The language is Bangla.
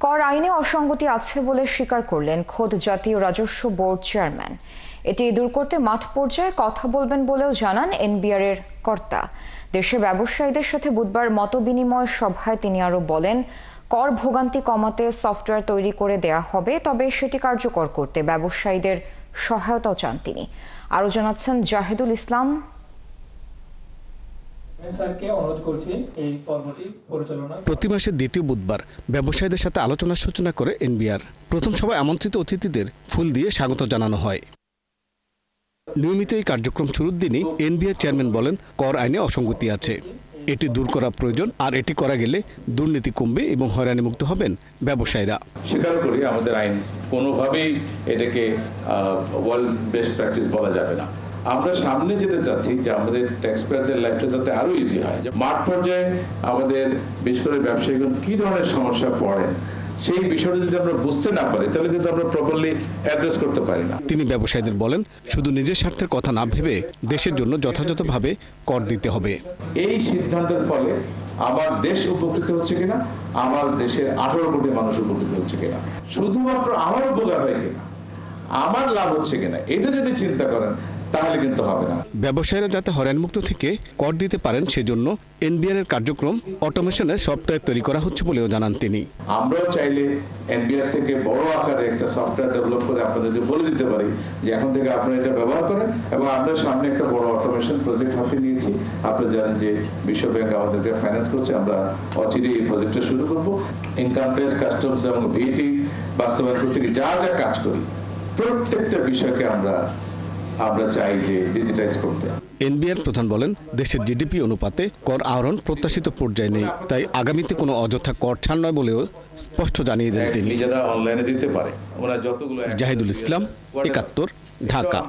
কর আইনে অসঙ্গতি আছে বলে স্বীকার করলেন খোদ জাতীয় রাজস্ব বোর্ড চেয়ারম্যান। এটি দূর করতে মাঠ পর্যায়ে কথা বলবেন বলেও জানান এনবিআর এর কর্তা। দেশের ব্যবসায়ীদের সাথে বুধবার মতবিনিময় সভায় তিনি আরও বলেন, কর ভোগান্তি কমাতে সফটওয়্যার তৈরি করে দেয়া হবে, তবে সেটি কার্যকর করতে ব্যবসায়ীদের সহায়তাও চান তিনি। আরও জানাচ্ছেন জাহিদুল ইসলাম। প্রতি মাসের দ্বিতীয় বুধবার ব্যবসায়ীদের সাথে আলোচনার সূচনা করে এনবিআর। প্রথম সভায় আমন্ত্রিত অতিথিদের ফুল দিয়ে স্বাগত জানানো হয়। নিয়মিত এই কার্যক্রম শুরুর দিনই এনবিআর চেয়ারম্যান বলেন, কর আইনে অসঙ্গতি আছে, এটি দূর করা প্রয়োজন, আর এটি করা গেলে দুর্নীতি কমবে এবং হয়রানিমুক্ত হবেন ব্যবসায়ীরা। স্বীকার করি আমাদের আইন কোনোভাবেই এটাকে ওয়ার্ল্ড বেস্ট প্র্যাকটিস বলা যাবে না। আমরা সামনে যেতে চাচ্ছি যে আমাদের ট্যাক্স পেয়ারদের লাইফটা যাতে আরো ইজি হয়। মাঠ পর্যায়ে আমাদের বিশেষ করে ব্যবসায়ীগণ কি ধরনের সমস্যা পড়েন সেই বিষয়টা যদি আমরা বুঝতে না পারি তাহলে কিন্তু আমরা প্রপারলি অ্যাড্রেস করতে পারি না। তিনি ব্যবসায়ীদের বলেন, শুধু নিজের স্বার্থের কথা না ভেবে দেশের জন্য যথাযথভাবে কর দিতে হবে। এই সিদ্ধান্তের ফলে আমার দেশ উপকৃত হচ্ছে কিনা, আমার দেশের 18 কোটি মানুষ উপকৃত হচ্ছে কিনা, শুধুমাত্র আমার উপকার হয় কিনা, আমার লাভ হচ্ছে কিনা, এটা যদি চিন্তা করেন তাহলে কিন্তু হবে না। ব্যবসায়ীরা যাতে হয়রানিমুক্ত থেকে কর দিতে পারেন সেজন্য এনবিআর এর কার্যক্রম অটোমেশনের সফটওয়্যার তৈরি করা হচ্ছে বলেও জানান তিনি। আমরাও চাইলে এনবিআর থেকে বড় আকারে একটা সফটওয়্যার ডেভেলপ করে আপনাদেরকে বলে দিতে পারি যে এখন থেকে আপনারা এটা ব্যবহার করেন, এবং আমরা সামনে একটা বড় অটোমেশন প্রজেক্ট হাতে নিয়েছি। আপনারা জানেন যে বিশ্ব ব্যাংক আমাদেরকে ফাইন্যান্স করছে, আমরা অচিরেই এই প্রজেক্টটা শুরু করব। ইনকাম ট্যাক্স, কাস্টমস এবং ভিটি বাস্তবায়ন করতে যা যা কাজ করি প্রত্যেকটা বিষয়কে আমরা চাই যে ডিজিটাইজ করতে। এনবিআর প্রধান বলেন, দেশের জিডিপি অনুপাতে কর আহরণ প্রত্যাশিত পর্যায়ে নেই, তাই আগামীতে কোনো অযথা কর ছাড় নয় বলেও স্পষ্ট জানিয়ে দেন তিনি। নিজেরা অনলাইনে দিতে পারে। জাহিদুল ইসলাম, ৭১, ঢাকা।